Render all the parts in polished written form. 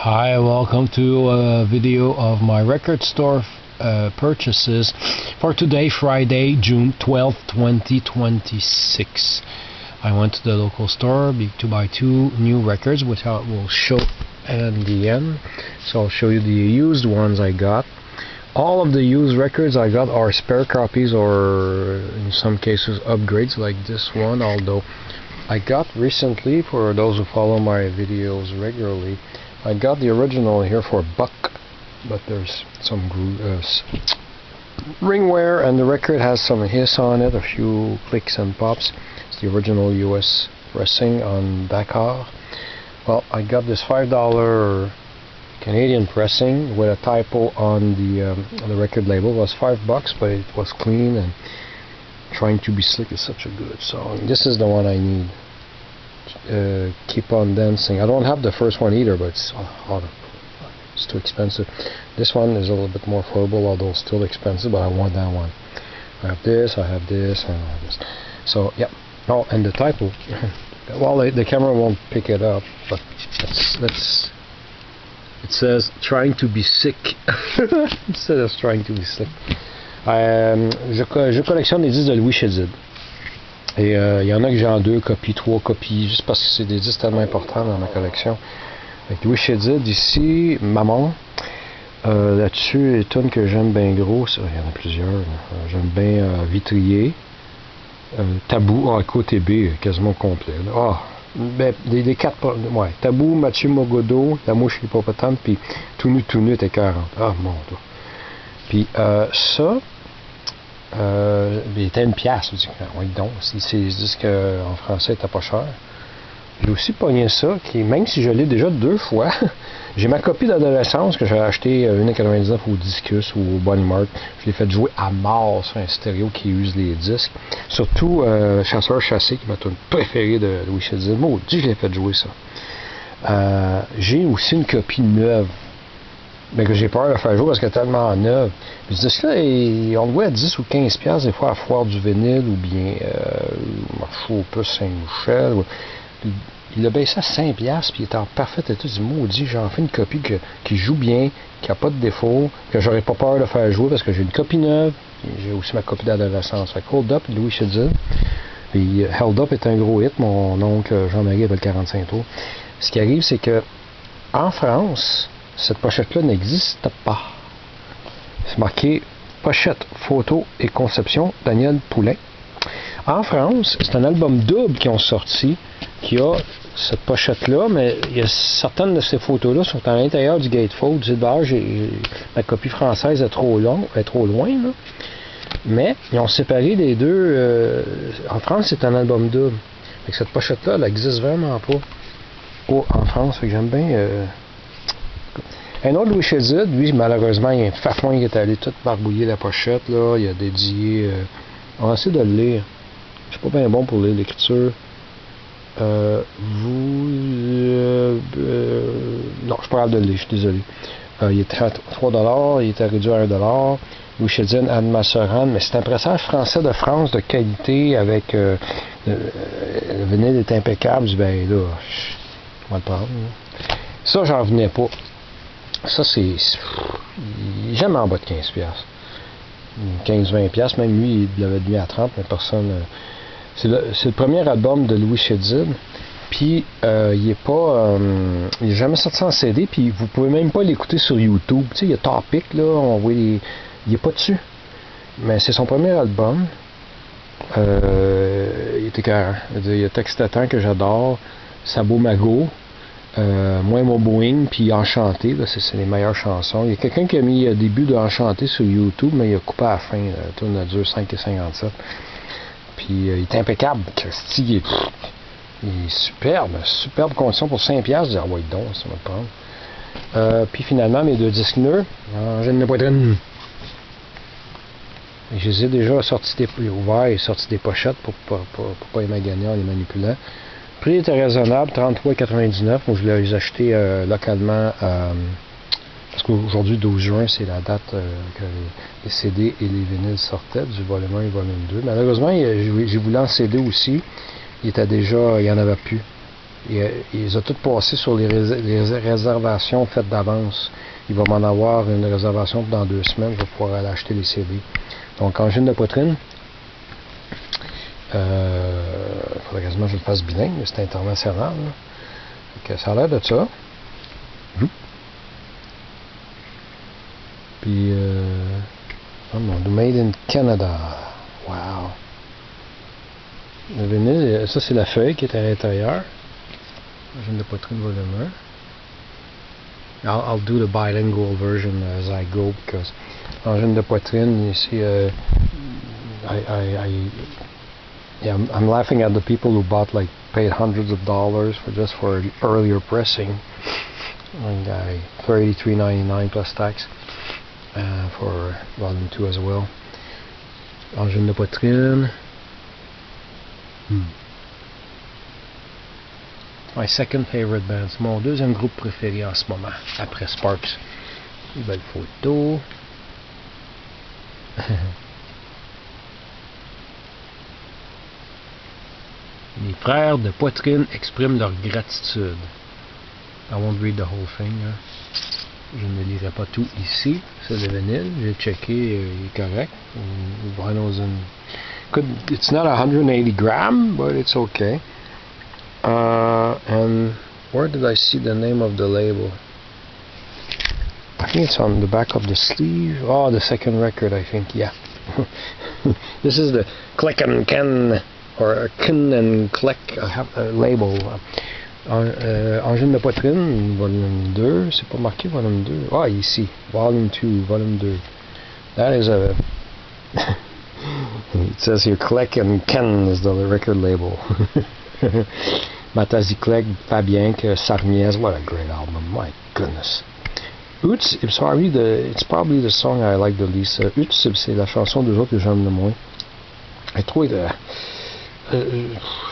Hi, welcome to a video of my record store purchases for today, Friday, June 12th, 2026. I went to the local store to buy two new records, which I will show in the end. So I'll show you the used ones I got. All of the used records I got are spare copies or in some cases upgrades like this one, although I got recently, for those who follow my videos regularly, I got the original here for $1, but there's some ring wear and the record has some hiss on it, a few clicks and pops. It's the original US pressing on Dakar. Well, I got this $5 Canadian pressing with a typo on the record label. It was $5, but it was clean, and Trying to Be Slick is such a good song. This is the one I need. Keep on Dancing. I don't have the first one either, but it's too expensive. This one is a little bit more affordable, although still expensive, but I want that one. I have this, I have this, and I have this. So, yeah. Oh, and the typo. Well, the camera won't pick it up, but it says Trying to Be Sick instead of Trying to Be Slick. Je collectionne les disques de Louis Chédid. Et il y en a que j'ai en 2 copies, 3 copies, juste parce que c'est des disques tellement importants dans ma collection. Avec Louis Chédid ici, Maman. Là-dessus, les tunes que j'aime bien gros, il y en a plusieurs. J'aime bien Vitrier. Tabou, côté B, quasiment complet. Ben, des 4, ouais. Tabou, Mathieu Mogodo, La Mouche Hippopotame, puis Tout nu était 40. Ah, mon Dieu. Puis ça, il était 1$. Je dis, oui, donc, c'est disque en français, était pas cher. J'ai aussi pogné ça, même si je l'ai déjà 2 fois, j'ai ma copie d'adolescence que j'ai acheté 1,99$ au Discus ou au Bonnie Mart. Je l'ai fait jouer à mort sur un stéréo qui use les disques. Surtout Chasseur Chassé, qui est ma tune préférée de Louis Chédid. Maudit, je l'ai fait jouer ça. J'ai aussi une copie neuve, mais que j'ai peur de faire jouer parce qu'elle est tellement neuve. Puis ce disque-là, on le voit à 10 ou 15$ des fois à la Foire du Vinyle ou bien marché au Puce Saint-Michel. Il a baissé à 5$, puis il est en parfait état. Il dit, maudit, j'en fais une copie qui joue bien, qui n'a pas de défaut, que j'aurais pas peur de faire jouer parce que j'ai une copie neuve, j'ai aussi ma copie d'adolescence. Fait que Hold Up, Louis Chédid. Puis Held Up est un gros hit, mon oncle Jean-Marie avait le 45 tours. Ce qui arrive, c'est que en France, cette pochette-là n'existe pas. C'est marqué Pochette, photo et conception, Daniel Poulain. En France, c'est un album double qu'ils ont sorti, qui a cette pochette-là, mais il y a certaines de ces photos-là sont à l'intérieur du gatefold. Du bord, ma copie française est trop loin, là. Mais ils ont séparé les deux. En France, c'est un album double. Fait que cette pochette-là, elle n'existe vraiment pas en France. Fait que j'aime bien. Un autre Louis Chédid, lui, malheureusement, il y a un fafouin qui est allé tout barbouiller la pochette, là. Il a dédié. On va essayer de le lire. Je suis pas bien bon pour lire l'écriture. Non, je suis pas capable de le lire, je suis désolé. Il est 33$, il était réduit à 1$. Louis Chédid, Anne Masseran, mais c'est un pressage français de France de qualité avec. Le vinyle est impeccable. Je dis, ben là, on va le prendre. Ça, j'en revenais pas. Ça, c'est jamais en bas de 15$. 15-20$, même lui, il l'avait mis à 30$, mais personne. C'est le premier album de Louis Chédid, puis il est jamais sorti en CD, puis vous pouvez même pas l'écouter sur YouTube. Tu sais, il y a Topic, là, il est pas dessus. Mais c'est son premier album. Il était carré. Il y a Texte à temps que j'adore, Sabot Mago. Moi, mon Boeing, puis Enchanté, là, c'est les meilleures chansons. Il y a quelqu'un qui a mis le début de Enchanté sur YouTube, mais il a coupé à la fin. La tune a duré 5,57. Puis il est impeccable. Christy, il est superbe condition pour 5$. Je dis, ah ouais, donc, ça va le prendre. Puis finalement, mes 2 disques neufs, je ne pas être. Je les ai déjà ouverts et sortis des pochettes pour pas les maganer en les manipulant. Le prix était raisonnable, 33,99$. Moi, je voulais les acheter localement parce qu'aujourd'hui, 12 juin, c'est la date que les CD et les vinyles sortaient du volume 1 et volume 2. Malheureusement, j'ai voulu en CD aussi. Il n'y en avait plus. ils ont tout passé sur les réservations faites d'avance. Il va m'en avoir une réservation dans 2 semaines, je vais pouvoir aller acheter les CD. Donc, angine de poitrine. Il faudrait quasiment que je le fasse bilingue, mais c'est international. Donc, ça a l'air de ça. Puis, Made in Canada. Wow. Le vinyle, ça c'est la feuille qui est à l'intérieur. Angine de poitrine volume 1. I'll do the bilingual version as I go because angine de poitrine, you see, I'm laughing at the people who paid hundreds of dollars for earlier pressing. And $33.99 plus tax for volume 2 as well. Angine de poitrine. My second favorite band, c'est mon deuxième groupe préféré en ce moment, après Sparks. Une belle photo. Les frères de poitrine expriment leur gratitude. I won't read the whole thing. Hein. Je ne lirai pas tout ici. C'est le vinyle. J'ai checké, il est correct. It's not 180 grams, but it's okay. And where did I see the name of the label? I think it's on the back of the sleeve. Oh, the second record, I think. Yeah. This is the Click and Ken, or Ken and Click label. Angine de poitrine, volume 2. C'est pas marqué volume 2. Ah, ici. Volume 2, volume 2. That is a... It says here, Click and Ken is the record label. Matazi Clegg, Fabienque, Sarmiez, what a great album, my goodness. Oots, it's probably the song I like the least. Oots, c'est la chanson d'eux autres que j'aime le moins. C'est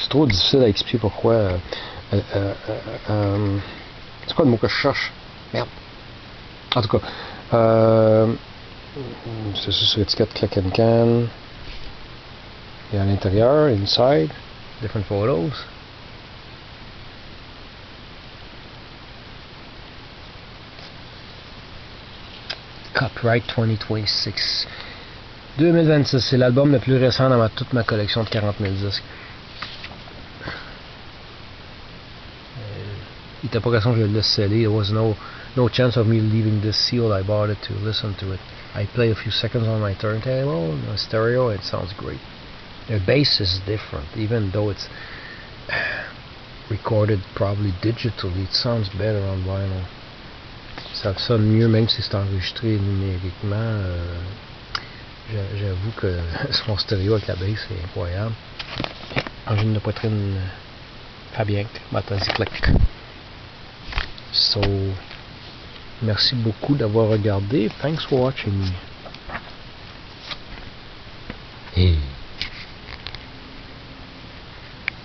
trop difficile à expliquer pourquoi. C'est quoi le mot que je cherche? Merde. En tout cas, c'est sur l'étiquette Click and Can. Et à l'intérieur, inside, different photos. Copyright 2026. 2026, c'est l'album le plus récent dans toute ma collection de 40 000 disques. Il n'était pas question que je le laisse sceller. There was no chance of me leaving this sealed. I bought it to listen to it. I play a few seconds on my turntable, on stereo, it sounds great. The bass is different, even though it's recorded probably digitally, it sounds better on vinyl. Ça sonne mieux même si c'est enregistré numériquement. J'avoue que son stéréo avec la bass c'est incroyable. Angine de poitrine Fabienque, Matazi Clegg. So, merci beaucoup d'avoir regardé. Thanks for watching. Hey.